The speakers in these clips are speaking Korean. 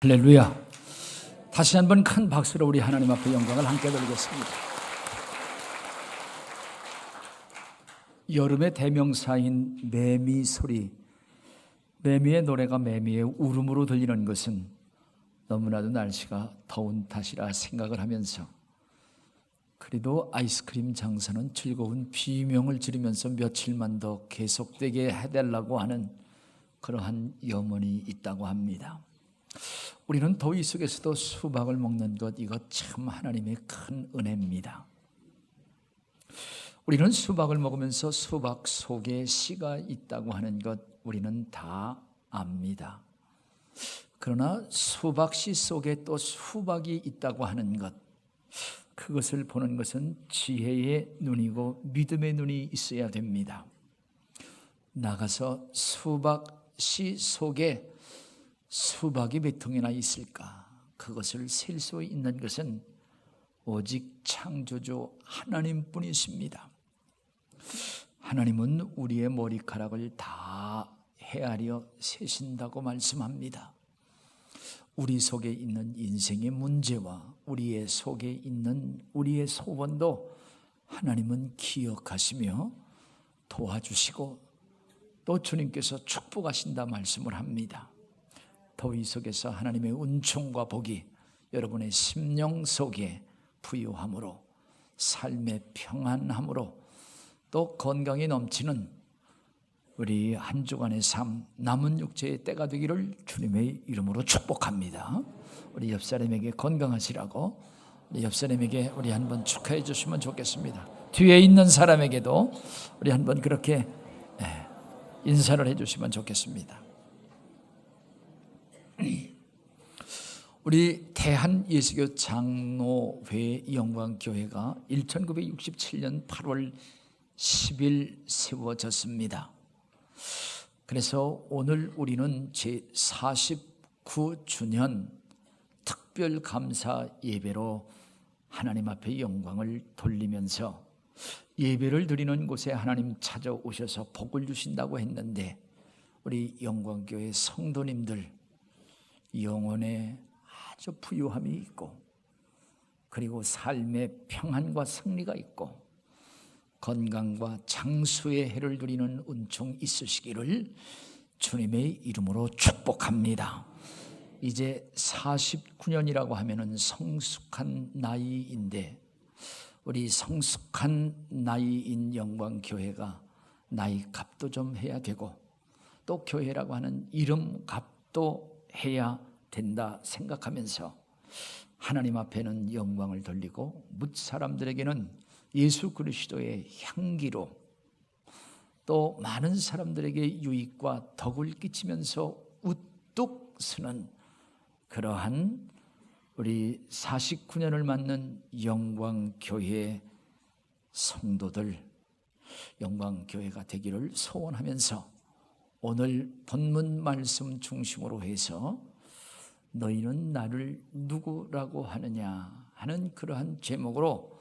할렐루야. 다시 한번 큰 박수로 우리 하나님 앞에 영광을 함께 돌리겠습니다. 여름의 대명사인 매미 소리, 매미의 노래가 매미의 울음으로 들리는 것은 너무나도 날씨가 더운 탓이라 생각을 하면서, 그래도 아이스크림 장사는 즐거운 비명을 지르면서 며칠만 더 계속되게 해달라고 하는 그러한 염원이 있다고 합니다. 우리는 더위 속에서도 수박을 먹는 것, 이것 참 하나님의 큰 은혜입니다. 우리는 수박을 먹으면서 수박 속에 씨가 있다고 하는 것 우리는 다 압니다. 그러나 수박 씨 속에 또 수박이 있다고 하는 것, 그것을 보는 것은 지혜의 눈이고 믿음의 눈이 있어야 됩니다. 나가서 수박 씨 속에 수박이 몇 통이나 있을까? 그것을 셀 수 있는 것은 오직 창조주 하나님뿐이십니다. 하나님은 우리의 머리카락을 다 헤아려 세신다고 말씀합니다. 우리 속에 있는 인생의 문제와 우리의 속에 있는 우리의 소원도 하나님은 기억하시며 도와주시고 또 주님께서 축복하신다 말씀을 합니다. 더위 속에서 하나님의 은총과 복이 여러분의 심령 속에 부유함으로, 삶의 평안함으로, 또 건강이 넘치는 우리 한 주간의 삶, 남은 육체의 때가 되기를 주님의 이름으로 축복합니다. 우리 옆 사람에게 건강하시라고, 우리 옆 사람에게 우리 한번 축하해 주시면 좋겠습니다. 뒤에 있는 사람에게도 우리 한번 그렇게 인사를 해 주시면 좋겠습니다. 우리 대한예수교 장로회 영광교회가 1967년 8월 10일 세워졌습니다. 그래서 오늘 우리는 제49주년 특별 감사 예배로 하나님 앞에 영광을 돌리면서, 예배를 드리는 곳에 하나님 찾아오셔서 복을 주신다고 했는데, 우리 영광교회 성도님들 영혼에 아주 부유함이 있고, 그리고 삶의 평안과 승리가 있고, 건강과 장수의 해를 누리는 은총 있으시기를 주님의 이름으로 축복합니다. 이제 49년이라고 하면은 성숙한 나이인데, 우리 성숙한 나이인 영광교회가 나이 값도 좀 해야 되고, 또 교회라고 하는 이름 값도 해야 된다 생각하면서 하나님 앞에는 영광을 돌리고, 뭇 사람들에게는 예수 그리스도의 향기로, 또 많은 사람들에게 유익과 덕을 끼치면서 우뚝 서는 그러한 우리 49년을 맞는 영광교회 성도들, 영광교회가 되기를 소원하면서, 오늘 본문 말씀 중심으로 해서 너희는 나를 누구라고 하느냐 하는 그러한 제목으로,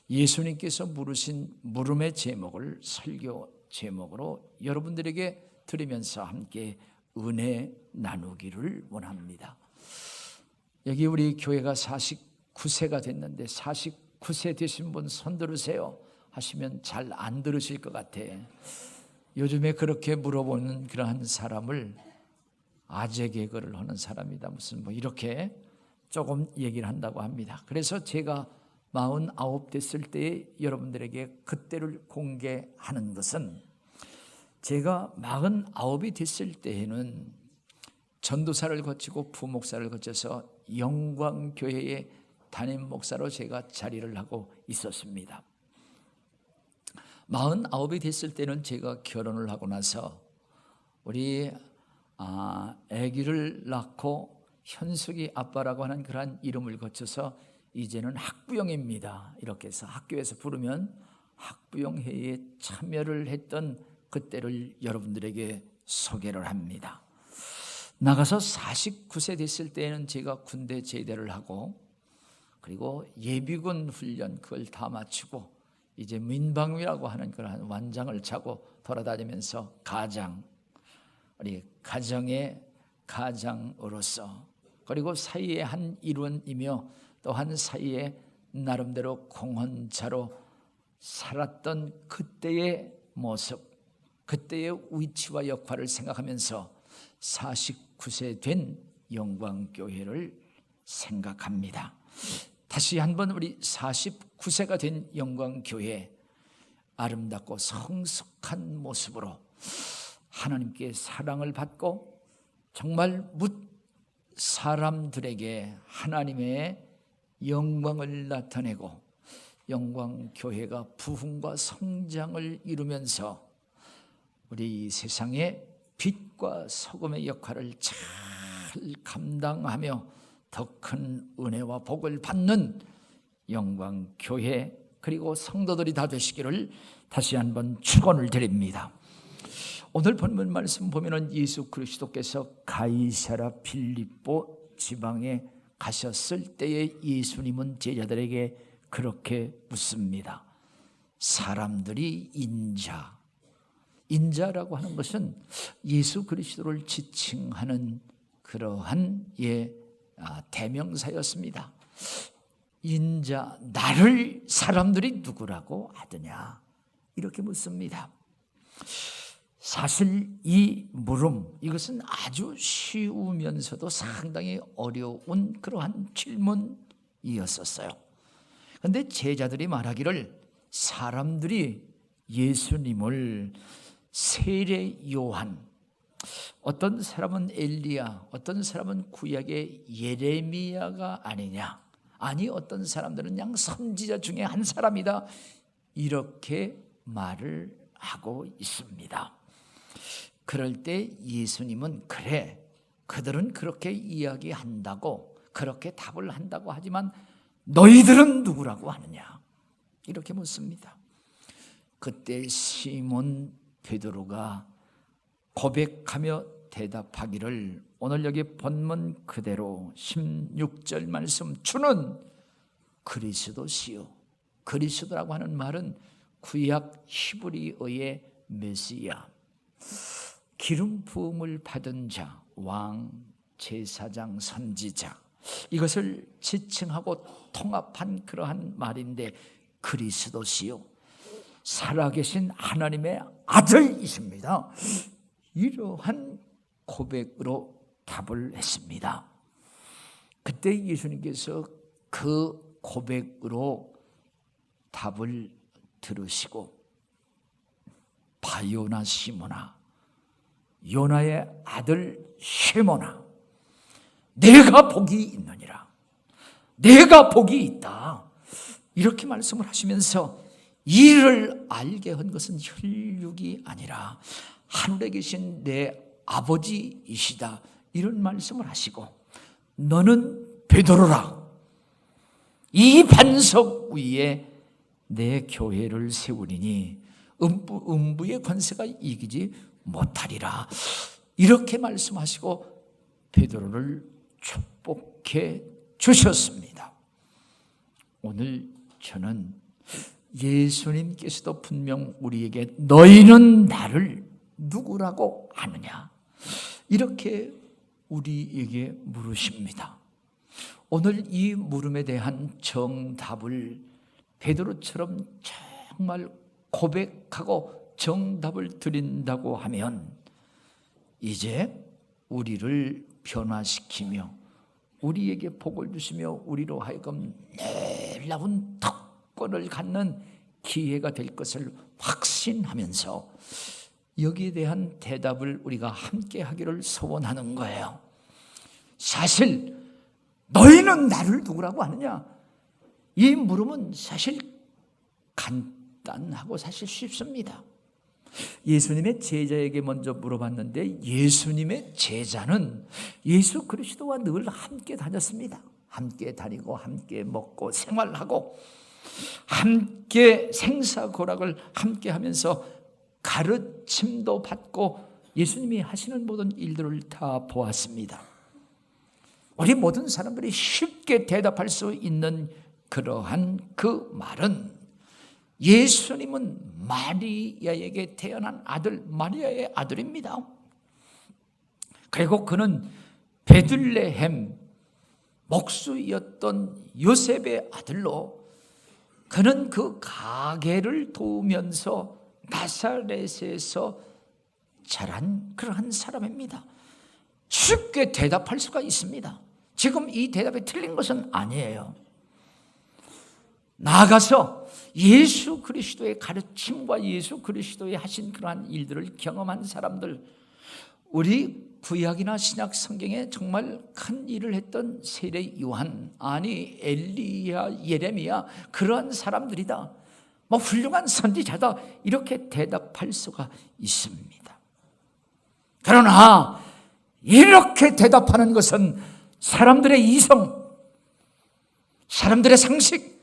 예수님께서 물으신 물음의 제목을 설교 제목으로 여러분들에게 들으면서 함께 은혜 나누기를 원합니다. 여기 우리 교회가 49세가 됐는데, 49세 되신 분 손 들으세요 하시면 잘 안 들으실 것 같아. 요즘에 그렇게 물어보는 그러한 사람을 아재 개그를 하는 사람이다, 무슨 뭐 이렇게 조금 얘기를 한다고 합니다. 그래서 제가 49 됐을 때에 여러분들에게 그때를 공개하는 것은, 제가 49이 됐을 때에는 전도사를 거치고 부목사를 거쳐서 영광교회의 담임 목사로 제가 자리를 하고 있었습니다. 49이 됐을 때는 제가 결혼을 하고 나서 우리 아기를 낳고 현숙이 아빠라고 하는 그러한 이름을 거쳐서 이제는 학부형입니다, 이렇게 해서 학교에서 부르면 학부형회의에 참여를 했던 그때를 여러분들에게 소개를 합니다. 나가서 49세 됐을 때에는 제가 군대 제대를 하고, 그리고 예비군 훈련 그걸 다 마치고 이제 민방위라고 하는 그런 완장을 차고 돌아다니면서 우리 가정의 가장으로서 그리고 사이의 한 일원이며 또 한 사이의 나름대로 공헌자로 살았던 그때의 모습, 그때의 위치와 역할을 생각하면서 49세 된 영광교회를 생각합니다. 다시 한번 우리 49세가 된 영광교회, 아름답고 성숙한 모습으로 하나님께 사랑을 받고 정말 묻 사람들에게 하나님의 영광을 나타내고 영광교회가 부흥과 성장을 이루면서 우리 세상의 빛과 소금의 역할을 잘 감당하며 더 큰 은혜와 복을 받는 영광교회 그리고 성도들이 다 되시기를 다시 한번 축원을 드립니다. 오늘 본문 말씀 보면은 예수 그리스도께서 가이사라 빌립보 지방에 가셨을 때에 예수님은 제자들에게 그렇게 묻습니다. 사람들이 인자라고 하는 것은 예수 그리스도를 지칭하는 그러한 대명사였습니다. 인자, 나를 사람들이 누구라고 하더냐? 이렇게 묻습니다. 사실 이 물음, 이것은 아주 쉬우면서도 상당히 어려운 그러한 질문이었었어요. 그런데 제자들이 말하기를 사람들이 예수님을 세례 요한, 어떤 사람은 엘리야, 어떤 사람은 구약의 예레미야가 아니냐, 아니 어떤 사람들은 그냥 선지자 중에 한 사람이다, 이렇게 말을 하고 있습니다. 그럴 때 예수님은 그래, 그들은 그렇게 이야기한다고, 그렇게 답을 한다고 하지만 너희들은 누구라고 하느냐, 이렇게 묻습니다. 그때 시몬 베드로가 고백하며 대답하기를, 오늘 여기 본문 그대로 16절 말씀, 주는 그리스도시요. 그리스도라고 하는 말은 구약 히브리어의 메시아, 기름 부음을 받은 자, 왕, 제사장, 선지자, 이것을 지칭하고 통합한 그러한 말인데, 그리스도시요, 살아계신 하나님의 아들이십니다. 이러한 고백으로 답을 했습니다. 그때 예수님께서 그 고백으로 답을 들으시고, 바요나 시몬아, 요나의 아들 시몬아, 내가 복이 있느니라, 내가 복이 있다, 이렇게 말씀을 하시면서 이를 알게 한 것은 혈육이 아니라 하늘에 계신 내 아버지이시다, 이런 말씀을 하시고, 너는 베드로라, 이 반석 위에 내 교회를 세우리니 음부의 권세가 이기지 못하리라, 이렇게 말씀하시고 베드로를 축복해 주셨습니다. 오늘 저는 예수님께서도 분명 우리에게 너희는 나를 누구라고 하느냐, 이렇게 우리에게 물으십니다. 오늘 이 물음에 대한 정답을 베드로처럼 정말 고백하고 정답을 드린다고 하면, 이제 우리를 변화시키며 우리에게 복을 주시며 우리로 하여금 놀라운 특권을 갖는 기회가 될 것을 확신하면서 여기에 대한 대답을 우리가 함께 하기를 소원하는 거예요. 사실 너희는 나를 누구라고 하느냐, 이 물음은 사실 간단하고 사실 쉽습니다. 예수님의 제자에게 먼저 물어봤는데, 예수님의 제자는 예수 그리스도와 늘 함께 다녔습니다. 함께 다니고 함께 먹고 생활하고 함께 생사고락을 함께 하면서 가르침도 받고 예수님이 하시는 모든 일들을 다 보았습니다. 우리 모든 사람들이 쉽게 대답할 수 있는 그러한 그 말은, 예수님은 마리아에게 태어난 아들, 마리아의 아들입니다. 그리고 그는 베들레헴 목수였던 요셉의 아들로 그는 그 가게를 도우면서 나사렛에서 자란 그러한 사람입니다. 쉽게 대답할 수가 있습니다. 지금 이 대답이 틀린 것은 아니에요. 나아가서 예수 그리스도의 가르침과 예수 그리스도의 하신 그러한 일들을 경험한 사람들, 우리 구약이나 신약 성경에 정말 큰 일을 했던 세례 요한, 아니 엘리야, 예레미야, 그러한 사람들이다, 훌륭한 선지자다, 이렇게 대답할 수가 있습니다. 그러나 이렇게 대답하는 것은 사람들의 이성, 사람들의 상식,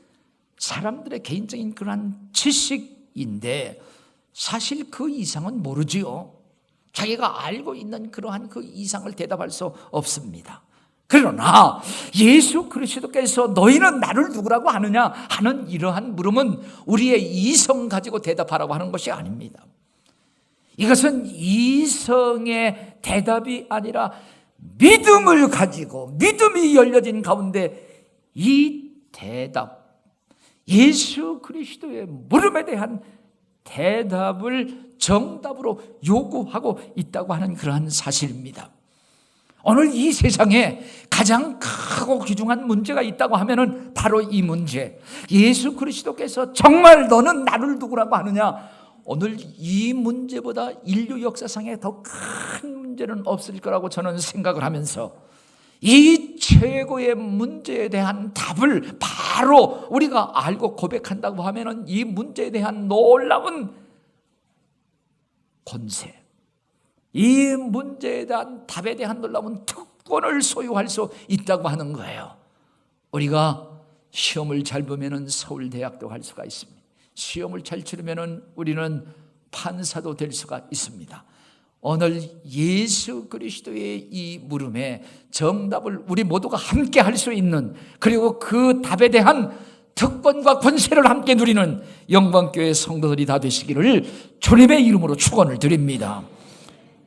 사람들의 개인적인 그러한 지식인데 사실 그 이상은 모르지요. 자기가 알고 있는 그러한 그 이상을 대답할 수 없습니다. 그러나 예수 그리스도께서 너희는 나를 누구라고 하느냐 하는 이러한 물음은 우리의 이성 가지고 대답하라고 하는 것이 아닙니다. 이것은 이성의 대답이 아니라 믿음을 가지고 믿음이 열려진 가운데 이 대답, 예수 그리스도의 물음에 대한 대답을 정답으로 요구하고 있다고 하는 그러한 사실입니다. 오늘 이 세상에 가장 크고 귀중한 문제가 있다고 하면은 바로 이 문제, 예수 그리스도께서 정말 너는 나를 누구라고 하느냐, 오늘 이 문제보다 인류 역사상에 더 큰 문제는 없을 거라고 저는 생각을 하면서 이 최고의 문제에 대한 답을 바로 우리가 알고 고백한다고 하면은 이 문제에 대한 놀라운 권세, 이 문제에 대한 답에 대한 놀라운 특권을 소유할 수 있다고 하는 거예요. 우리가 시험을 잘 보면은 서울대학도 갈 수가 있습니다. 시험을 잘 치르면은 우리는 판사도 될 수가 있습니다. 오늘 예수 그리스도의 이 물음에 정답을 우리 모두가 함께 할 수 있는, 그리고 그 답에 대한 특권과 권세를 함께 누리는 영광교회 성도들이 다 되시기를 주님의 이름으로 축원을 드립니다.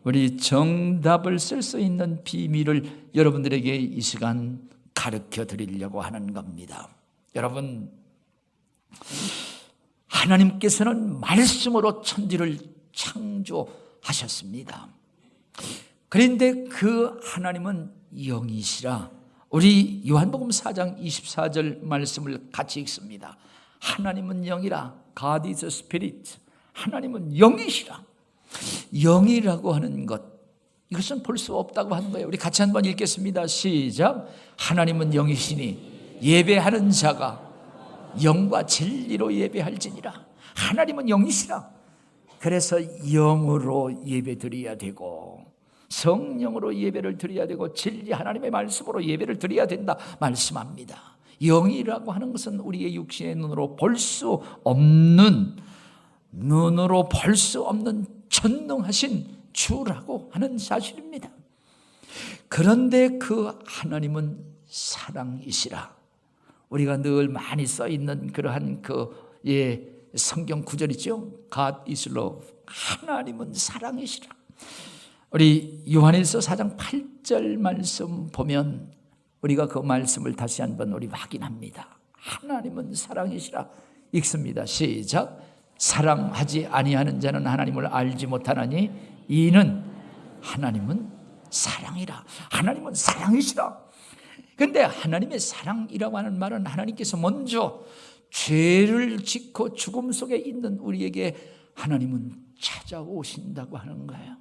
우리 정답을 쓸 수 있는 비밀을 여러분들에게 이 시간 가르쳐 드리려고 하는 겁니다. 여러분, 하나님께서는 말씀으로 천지를 창조하셨습니다. 그런데 그 하나님은 영이시라. 우리 요한복음 4장 24절 말씀을 같이 읽습니다. 하나님은 영이라. God is a spirit. 하나님은 영이시라. 영이라고 하는 것, 이것은 볼 수 없다고 하는 거예요. 우리 같이 한번 읽겠습니다. 시작. 하나님은 영이시니 예배하는 자가 영과 진리로 예배할지니라. 하나님은 영이시라. 그래서 영으로 예배드려야 되고 성령으로 예배를 드려야 되고 진리 하나님의 말씀으로 예배를 드려야 된다 말씀합니다. 영이라고 하는 것은 우리의 육신의 눈으로 볼 수 없는, 전능하신 주라고 하는 사실입니다. 그런데 그 하나님은 사랑이시라. 우리가 늘 많이 써 있는 그러한 성경 구절이죠. God is love. 하나님은 사랑이시라. 우리 요한일서 4장 8절 말씀 보면 우리가 그 말씀을 다시 한번 우리 확인합니다. 하나님은 사랑이시라 읽습니다. 시작. 사랑하지 아니하는 자는 하나님을 알지 못하나니 이는 하나님은 사랑이라. 하나님은 사랑이시라. 그런데 하나님의 사랑이라고 하는 말은 하나님께서 먼저 죄를 짓고 죽음 속에 있는 우리에게 하나님은 찾아오신다고 하는 거예요.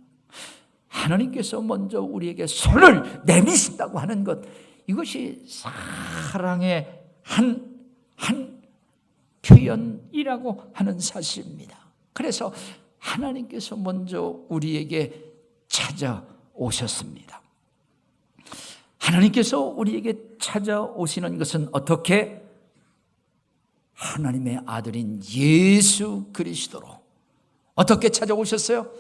하나님께서 먼저 우리에게 손을 내미신다고 하는 것, 이것이 사랑의 한 표현이라고 하는 사실입니다. 그래서 하나님께서 먼저 우리에게 찾아오셨습니다. 하나님께서 우리에게 찾아오시는 것은 어떻게? 하나님의 아들인 예수 그리스도로. 어떻게 찾아오셨어요?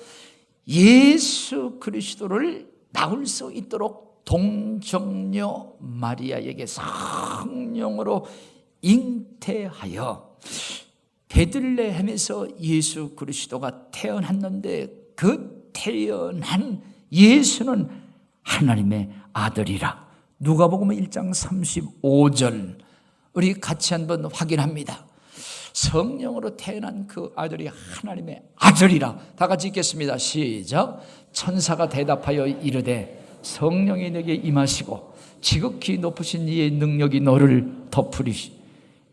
예수 그리스도를 낳을 수 있도록 동정녀 마리아에게 성령으로 잉태하여 베들레헴에서 예수 그리스도가 태어났는데 그 태어난 예수는 하나님의 아들이라 누가복음 1장 35절 우리 같이 한번 확인합니다. 성령으로 태어난 그 아들이 하나님의 아들이라. 다 같이 읽겠습니다. 시작. 천사가 대답하여 이르되 성령이 내게 임하시고 지극히 높으신 이의 능력이 너를 덮으리시.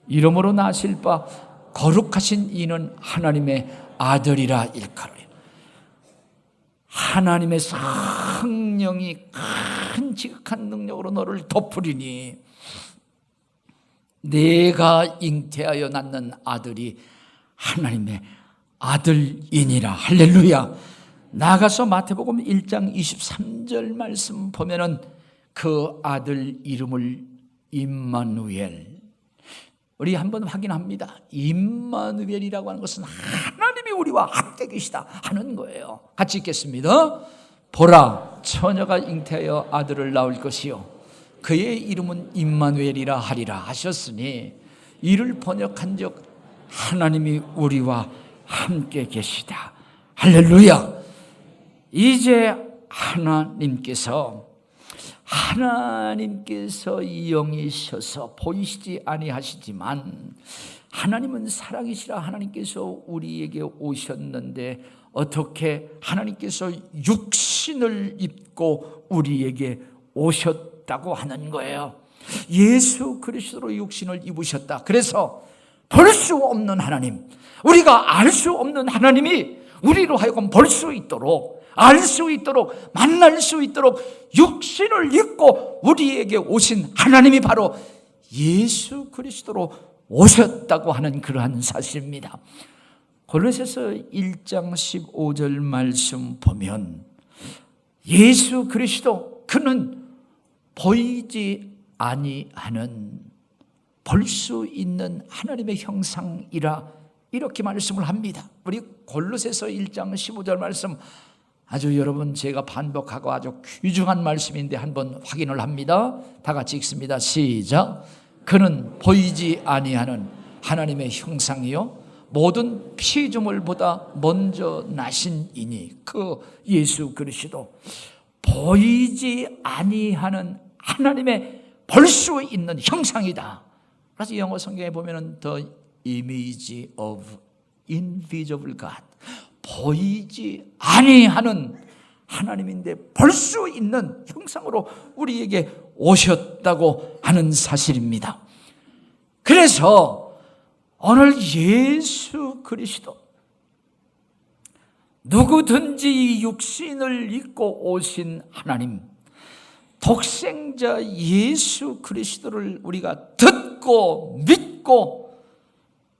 이러므로 나실 바 거룩하신 이는 하나님의 아들이라 일컬어요. 하나님의 성령이 큰 지극한 능력으로 너를 덮으리니 내가 잉태하여 낳는 아들이 하나님의 아들이니라. 할렐루야. 나가서 마태복음 1장 23절 말씀 보면은 그 아들 이름을 임마누엘. 우리 한번 확인합니다. 임마누엘이라고 하는 것은 하나님이 우리와 함께 계시다 하는 거예요. 같이 읽겠습니다. 보라, 처녀가 잉태하여 아들을 낳을 것이요 그의 이름은 임마누엘이라 하리라 하셨으니 이를 번역한즉 하나님이 우리와 함께 계시다. 할렐루야. 이제 하나님께서 영이셔서 보이시지 아니하시지만 하나님은 사랑이시라 하나님께서 우리에게 오셨는데 어떻게 하나님께서 육신을 입고 우리에게 오셨다고 하는 거예요. 예수 그리스도로 육신을 입으셨다. 그래서 볼 수 없는 하나님, 우리가 알 수 없는 하나님이 우리로 하여금 볼 수 있도록, 알 수 있도록, 만날 수 있도록 육신을 입고 우리에게 오신 하나님이 바로 예수 그리스도로 오셨다고 하는 그러한 사실입니다. 골로새서 1장 15절 말씀 보면 예수 그리스도 그는 보이지 아니하는 볼 수 있는 하나님의 형상이라 이렇게 말씀을 합니다. 우리 골로새서 1장 15절 말씀 아주 여러분 제가 반복하고 아주 귀중한 말씀인데 한번 확인을 합니다. 다 같이 읽습니다. 시작. 그는 보이지 아니하는 하나님의 형상이요 모든 피조물보다 먼저 나신 이니 그 예수 그리스도 보이지 아니하는 하나님의 볼 수 있는 형상이다. 그래서 영어 성경에 보면은 the image of invisible God, 보이지 아니하는 하나님인데 볼 수 있는 형상으로 우리에게 오셨다고 하는 사실입니다. 그래서 오늘 예수 그리스도 누구든지 육신을 입고 오신 하나님, 독생자 예수 그리스도를 우리가 듣고 믿고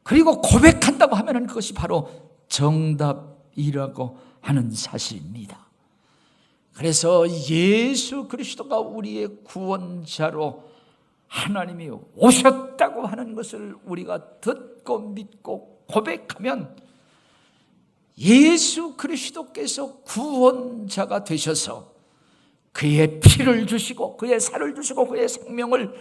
그리고 고백한다고 하면 그것이 바로 정답이라고 하는 사실입니다. 그래서 예수 그리스도가 우리의 구원자로 하나님이 오셨다고 하는 것을 우리가 듣고 믿고 고백하면 예수 그리스도께서 구원자가 되셔서 그의 피를 주시고 그의 살을 주시고 그의 생명을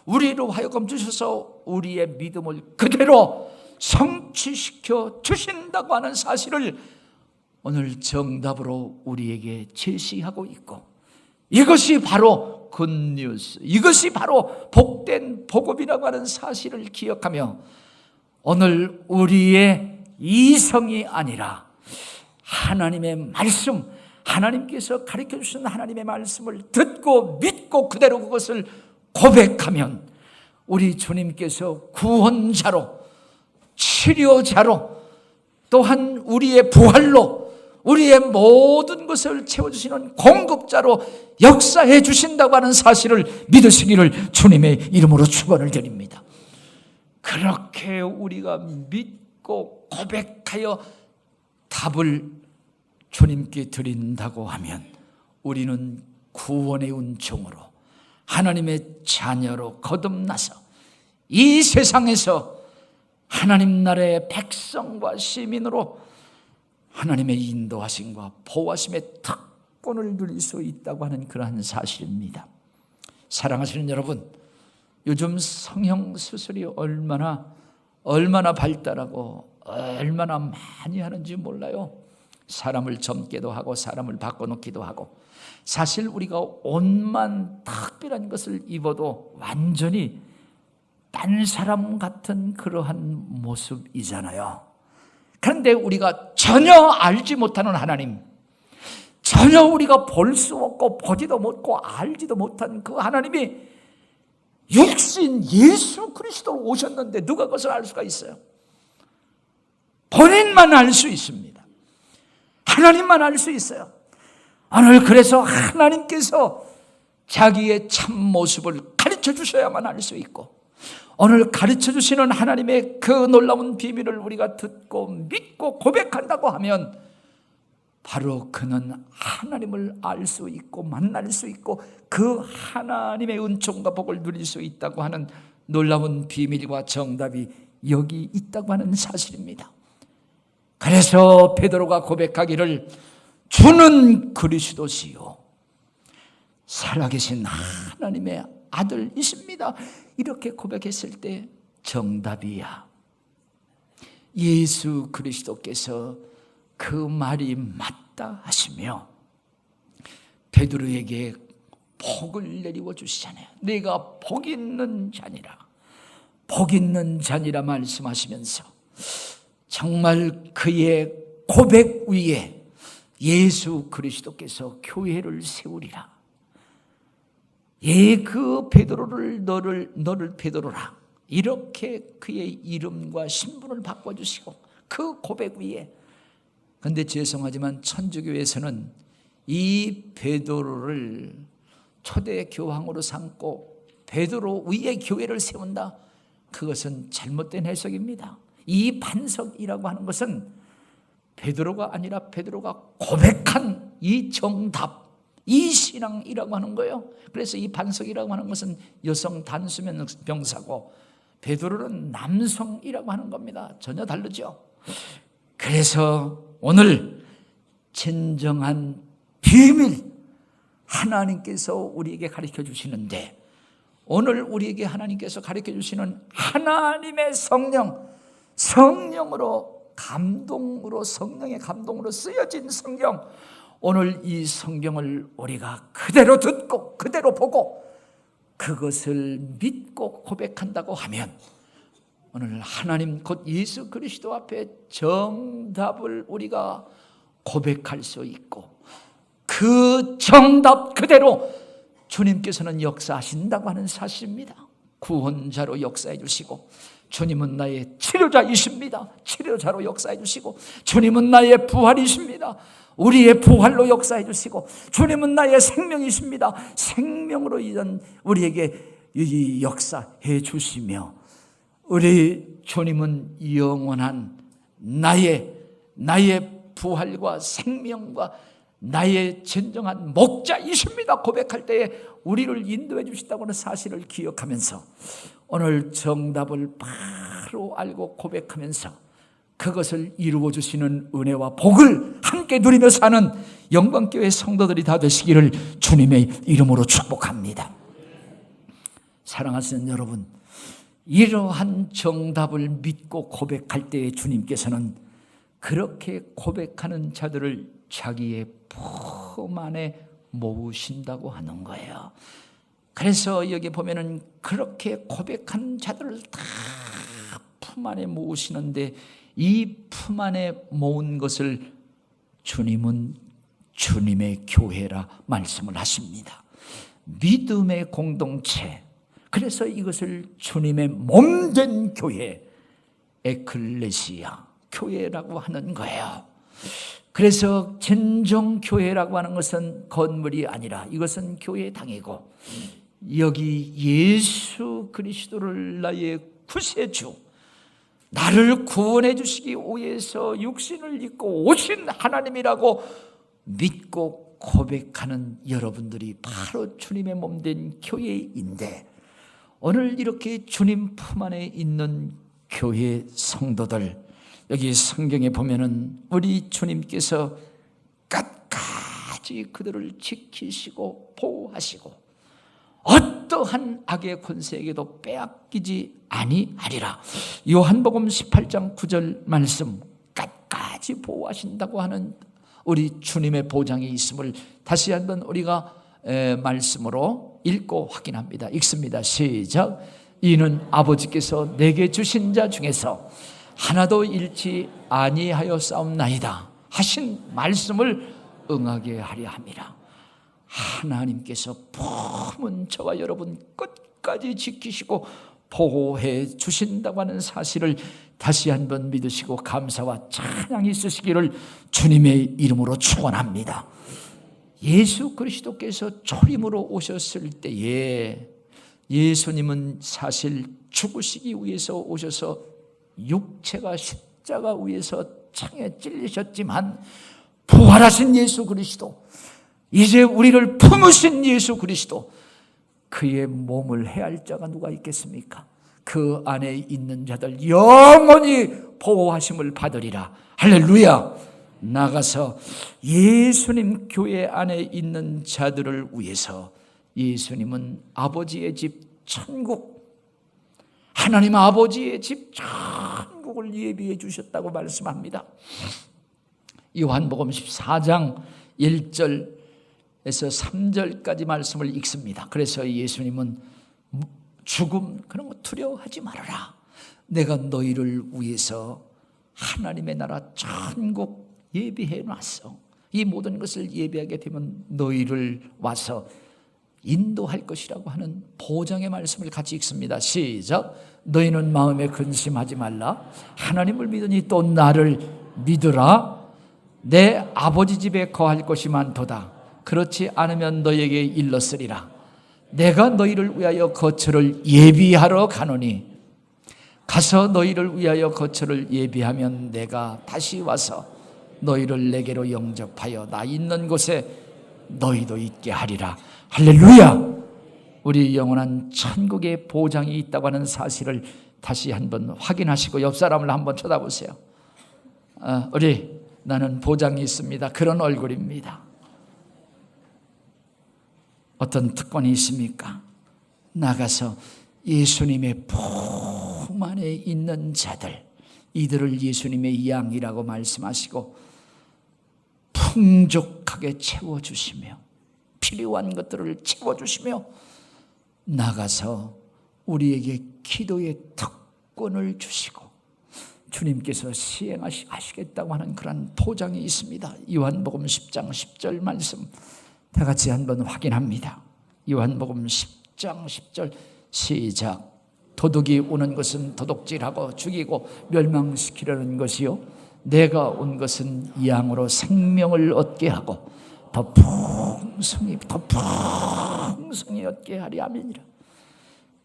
우리로 하여금 주셔서 우리의 믿음을 그대로 성취시켜 주신다고 하는 사실을 오늘 정답으로 우리에게 제시하고 있고, 이것이 바로 굿뉴스, 이것이 바로 복된 복음이라고 하는 사실을 기억하며 오늘 우리의 이성이 아니라 하나님의 말씀, 하나님께서 가르쳐 주신 하나님의 말씀을 듣고 믿고 그대로 그것을 고백하면 우리 주님께서 구원자로, 치료자로, 또한 우리의 부활로 우리의 모든 것을 채워주시는 공급자로 역사해 주신다고 하는 사실을 믿으시기를 주님의 이름으로 축원을 드립니다. 그렇게 우리가 믿고 고백하여 답을 주님께 드린다고 하면 우리는 구원의 은총으로 하나님의 자녀로 거듭나서 이 세상에서 하나님 나라의 백성과 시민으로 하나님의 인도하심과 보호하심의 특권을 누릴 수 있다고 하는 그러한 사실입니다. 사랑하시는 여러분, 요즘 성형수술이 얼마나 발달하고 얼마나 많이 하는지 몰라요. 사람을 젊게도 하고 사람을 바꿔놓기도 하고, 사실 우리가 옷만 특별한 것을 입어도 완전히 딴 사람 같은 그러한 모습이잖아요. 그런데 우리가 전혀 알지 못하는 하나님, 전혀 우리가 볼 수 없고 보지도 못하고 알지도 못한 그 하나님이 육신 예수 그리스도로 오셨는데 누가 그것을 알 수가 있어요? 본인만 알 수 있습니다. 하나님만 알 수 있어요. 오늘 그래서 하나님께서 자기의 참 모습을 가르쳐 주셔야만 알 수 있고, 오늘 가르쳐 주시는 하나님의 그 놀라운 비밀을 우리가 듣고 믿고 고백한다고 하면 바로 그는 하나님을 알 수 있고 만날 수 있고 그 하나님의 은총과 복을 누릴 수 있다고 하는 놀라운 비밀과 정답이 여기 있다고 하는 사실입니다. 그래서 베드로가 고백하기를 주는 그리스도시요 살아계신 하나님의 아들이십니다. 이렇게 고백했을 때 정답이야. 예수 그리스도께서 그 말이 맞다 하시며 베드로에게 복을 내리워 주시잖아요. 내가 복 있는 자니라, 복 있는 자니라 말씀하시면서 정말 그의 고백 위에 예수 그리스도께서 교회를 세우리라. 그 베드로를 너를 베드로라, 이렇게 그의 이름과 신분을 바꿔주시고 그 고백 위에. 그런데 죄송하지만 천주교에서는 이 베드로를 초대 교황으로 삼고 베드로 위에 교회를 세운다, 그것은 잘못된 해석입니다. 이 반석이라고 하는 것은 베드로가 아니라 베드로가 고백한 이 정답, 이 신앙이라고 하는 거예요. 그래서 이 반석이라고 하는 것은 여성 단수명 병사고 베드로는 남성이라고 하는 겁니다. 전혀 다르죠. 그래서 오늘 진정한 비밀 하나님께서 우리에게 가르쳐 주시는데, 오늘 우리에게 하나님께서 가르쳐 주시는 하나님의 성령으로 감동으로, 성령의 감동으로 쓰여진 성경, 오늘 이 성경을 우리가 그대로 듣고 그대로 보고 그것을 믿고 고백한다고 하면 오늘 하나님 곧 예수 그리스도 앞에 정답을 우리가 고백할 수 있고 그 정답 그대로 주님께서는 역사하신다고 하는 사실입니다. 구원자로 역사해 주시고, 주님은 나의 치료자이십니다. 치료자로 역사해 주시고, 주님은 나의 부활이십니다. 우리의 부활로 역사해 주시고, 주님은 나의 생명이십니다. 생명으로 이런 우리에게 역사해 주시며, 우리 주님은 영원한 나의 부활과 생명과 나의 진정한 목자이십니다. 고백할 때에 우리를 인도해 주신다고 하는 사실을 기억하면서 오늘 정답을 바로 알고 고백하면서 그것을 이루어 주시는 은혜와 복을 함께 누리며 사는 영광교회 성도들이 다 되시기를 주님의 이름으로 축복합니다. 사랑하시는 여러분, 이러한 정답을 믿고 고백할 때에 주님께서는 그렇게 고백하는 자들을 자기의 품 안에 모으신다고 하는 거예요. 그래서 여기 보면은 그렇게 고백한 자들을 다 품 안에 모으시는데, 이 품 안에 모은 것을 주님은 주님의 교회라 말씀을 하십니다. 믿음의 공동체, 그래서 이것을 주님의 몸된 교회, 에클레시아, 교회라고 하는 거예요. 그래서 진정 교회라고 하는 것은 건물이 아니라 이것은 교회당이고, 여기 예수 그리스도를 나의 구세주, 나를 구원해 주시기 위해서 육신을 입고 오신 하나님이라고 믿고 고백하는 여러분들이 바로 주님의 몸된 교회인데, 오늘 이렇게 주님 품 안에 있는 교회 성도들, 여기 성경에 보면은 우리 주님께서 끝까지 그들을 지키시고 보호하시고 어떠한 악의 권세에게도 빼앗기지 아니하리라. 요한복음 18장 9절 말씀, 끝까지 보호하신다고 하는 우리 주님의 보장이 있음을 다시 한번 우리가 말씀으로 읽고 확인합니다. 읽습니다. 시작. 이는 아버지께서 내게 주신 자 중에서 하나도 잃지 아니하였사옵나이다 하신 말씀을 응하게 하려 함이라. 하나님께서 품은 저와 여러분 끝까지 지키시고 보호해 주신다고 하는 사실을 다시 한번 믿으시고 감사와 찬양이 있으시기를 주님의 이름으로 축원합니다. 예수 그리스도께서 초림으로 오셨을 때에 예수님은 사실 죽으시기 위해서 오셔서 육체가 십자가 위에서 창에 찔리셨지만 부활하신 예수 그리스도, 이제 우리를 품으신 예수 그리스도, 그의 몸을 해할 자가 누가 있겠습니까? 그 안에 있는 자들 영원히 보호하심을 받으리라. 할렐루야. 나가서 예수님 교회 안에 있는 자들을 위해서 예수님은 아버지의 집 천국, 하나님 아버지의 집 천국을 예비해 주셨다고 말씀합니다. 요한복음 14장 1절에서 3절까지 말씀을 읽습니다. 그래서 예수님은 죽음 그런 거 두려워하지 말아라. 내가 너희를 위해서 하나님의 나라 천국 예비해 놨어. 이 모든 것을 예비하게 되면 너희를 와서 인도할 것이라고 하는 보장의 말씀을 같이 읽습니다. 시작. 너희는 마음에 근심하지 말라. 하나님을 믿으니 또 나를 믿으라. 내 아버지 집에 거할 것이 많도다. 그렇지 않으면 너희에게 일렀으리라. 내가 너희를 위하여 거처를 예비하러 가노니 가서 너희를 위하여 거처를 예비하면 내가 다시 와서 너희를 내게로 영접하여 나 있는 곳에 너희도 있게 하리라. 할렐루야. 우리 영원한 천국의 보장이 있다고 하는 사실을 다시 한번 확인하시고 옆 사람을 한번 쳐다보세요. 나는 보장이 있습니다. 그런 얼굴입니다. 어떤 특권이 있습니까? 나가서 예수님의 품 안에 있는 자들, 이들을 예수님의 양이라고 말씀하시고 풍족하게 채워주시며 필요한 것들을 채워주시며 나가서 우리에게 기도의 특권을 주시고 주님께서 시행하시겠다고 하는 그런 보장이 있습니다. 요한복음 10장 10절 말씀 다 같이 한번 확인합니다. 요한복음 10장 10절 시작. 도둑이 오는 것은 도둑질하고 죽이고 멸망시키려는 것이요 내가 온 것은 양으로 생명을 얻게 하고 더 풍성히 얻게 하리. 아멘이라.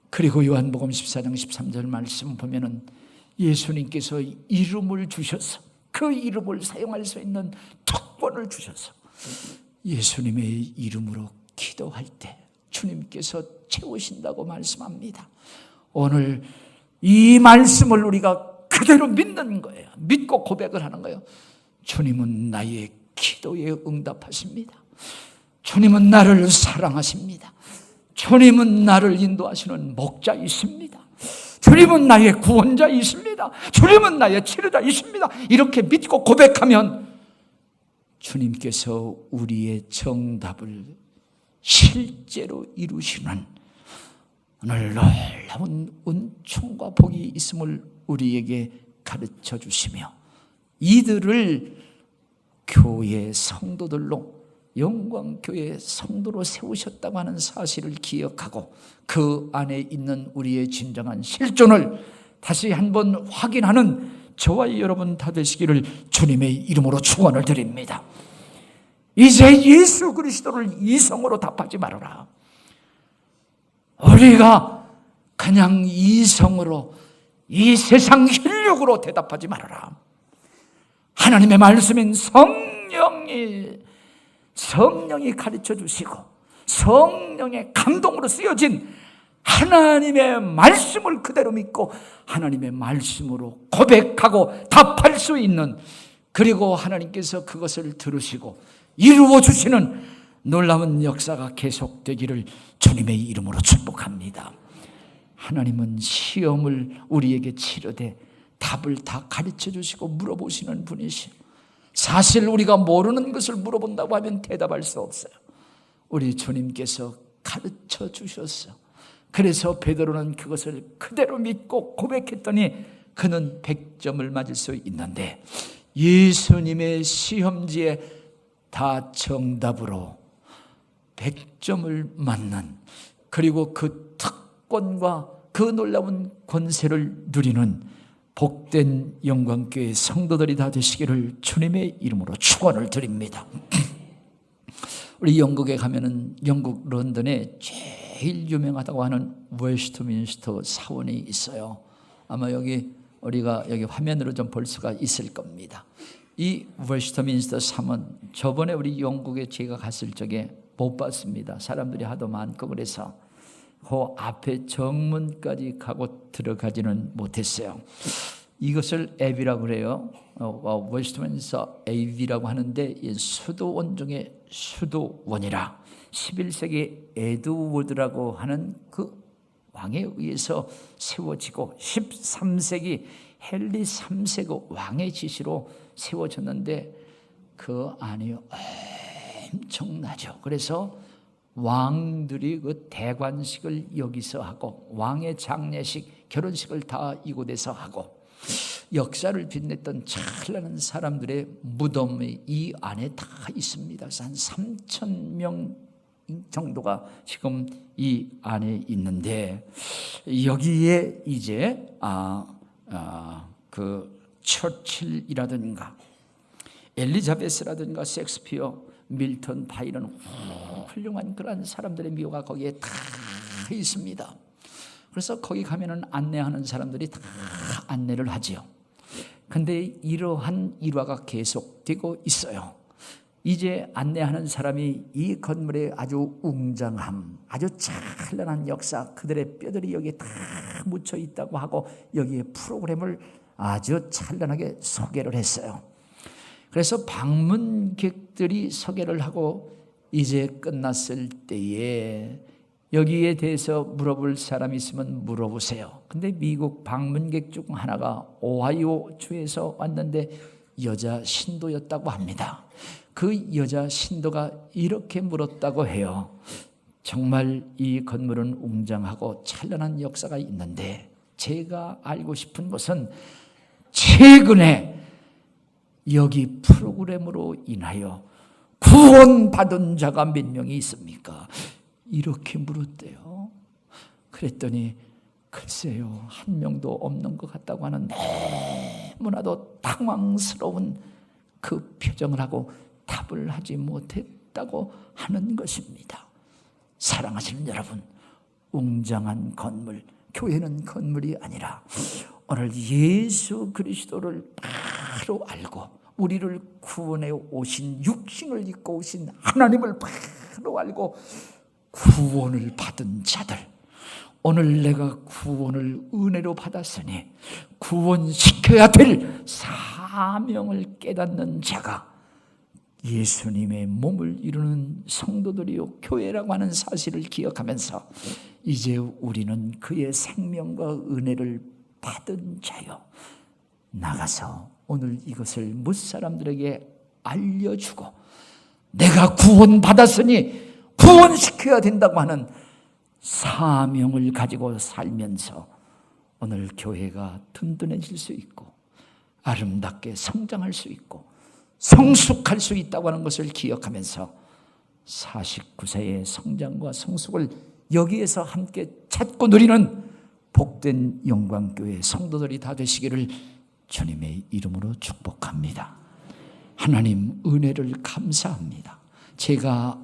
그리고 요한복음 14장 13절 말씀 보면은 예수님께서 이름을 주셔서 그 이름을 사용할 수 있는 특권을 주셔서 예수님의 이름으로 기도할 때 주님께서 채우신다고 말씀합니다. 오늘 이 말씀을 우리가 그대로 믿는 거예요. 믿고 고백을 하는 거예요. 주님은 나의 기도에 응답하십니다. 주님은 나를 사랑하십니다. 주님은 나를 인도하시는 목자이십니다. 주님은 나의 구원자이십니다. 주님은 나의 치료자이십니다. 이렇게 믿고 고백하면 주님께서 우리의 정답을 실제로 이루시는 오늘 놀라운 은총과 복이 있음을 우리에게 가르쳐 주시며 이들을 교회 성도들로 영광교회 성도로 세우셨다고 하는 사실을 기억하고 그 안에 있는 우리의 진정한 실존을 다시 한번 확인하는 저와 여러분 다 되시기를 주님의 이름으로 축원을 드립니다. 이제 예수 그리스도를 이성으로 답하지 말아라. 우리가 그냥 이성으로 이 세상 혈육으로 대답하지 말아라. 하나님의 말씀인 성령이 가르쳐 주시고 성령의 감동으로 쓰여진 하나님의 말씀을 그대로 믿고 하나님의 말씀으로 고백하고 답할 수 있는, 그리고 하나님께서 그것을 들으시고 이루어 주시는 놀라운 역사가 계속되기를 주님의 이름으로 축복합니다. 하나님은 시험을 우리에게 치르되 답을 다 가르쳐 주시고 물어보시는 분이시오. 사실 우리가 모르는 것을 물어본다고 하면 대답할 수 없어요. 우리 주님께서 가르쳐 주셨어. 그래서 베드로는 그것을 그대로 믿고 고백했더니 그는 100점을 맞을 수 있는데, 예수님의 시험지에 다 정답으로 100점을 맞는, 그리고 그 특권과 그 놀라운 권세를 누리는 복된 영광교회 성도들이 다 되시기를 주님의 이름으로 축원을 드립니다. 우리 영국에 가면은 영국 런던에 제일 유명하다고 하는 웨스트민스터 사원이 있어요. 아마 여기 우리가 여기 화면으로 좀 볼 수가 있을 겁니다. 이 웨스트민스터 사원, 저번에 우리 영국에 제가 갔을 적에 못 봤습니다. 사람들이 하도 많고 그래서 그 앞에 정문까지 가고 들어가지는 못했어요. 이것을 앱이라고 그래요. 웨스트민스터 에이비라고 하는데 수도원 중에 수도원이라 11세기 에드워드라고 하는 그 왕에 의해서 세워지고 13세기 헨리 3세가 왕의 지시로 세워졌는데 그 안이 엄청나죠. 그래서 왕들이 그 대관식을 여기서 하고 왕의 장례식, 결혼식을 다 이곳에서 하고 역사를 빛냈던 찬란한 사람들의 무덤이 이 안에 다 있습니다. 한 3,000명 정도가 지금 이 안에 있는데, 여기에 이제 그 처칠이라든가 엘리자베스라든가 셰익스피어, 밀턴, 바이런 훌륭한 그런 사람들의 묘가 거기에 다 있습니다. 그래서 거기 가면은 안내하는 사람들이 다 안내를 하지요. 근데 이러한 일화가 계속되고 있어요. 이제 안내하는 사람이 이 건물의 아주 웅장함, 아주 찬란한 역사, 그들의 뼈들이 여기에 다 묻혀 있다고 하고 여기에 프로그램을 아주 찬란하게 소개를 했어요. 그래서 방문객들이 소개를 하고 이제 끝났을 때에 여기에 대해서 물어볼 사람이 있으면 물어보세요. 근데 미국 방문객 중 하나가 오하이오 주에서 왔는데 여자 신도였다고 합니다. 그 여자 신도가 이렇게 물었다고 해요. 정말 이 건물은 웅장하고 찬란한 역사가 있는데 제가 알고 싶은 것은 최근에 여기 프로그램으로 인하여 구원받은 자가 몇 명이 있습니까? 이렇게 물었대요. 그랬더니 글쎄요, 한 명도 없는 것 같다고 하는 너무나도 당황스러운 그 표정을 하고 답을 하지 못했다고 하는 것입니다. 사랑하시는 여러분, 웅장한 건물, 교회는 건물이 아니라 오늘 예수 그리스도를 바로 알고 우리를 구원해 오신, 육신을 입고 오신 하나님을 바로 알고 구원을 받은 자들, 오늘 내가 구원을 은혜로 받았으니 구원시켜야 될 사명을 깨닫는 자가 예수님의 몸을 이루는 성도들이요 교회라고 하는 사실을 기억하면서 이제 우리는 그의 생명과 은혜를 받은 자요, 나가서 오늘 이것을 무사람들에게 알려주고 내가 구원받았으니 구원시켜야 된다고 하는 사명을 가지고 살면서 오늘 교회가 든든해질 수 있고 아름답게 성장할 수 있고 성숙할 수 있다고 하는 것을 기억하면서 49세의 성장과 성숙을 여기에서 함께 찾고 누리는 복된 영광교회 성도들이 다 되시기를 주님의 이름으로 축복합니다. 하나님 은혜를 감사합니다. 제가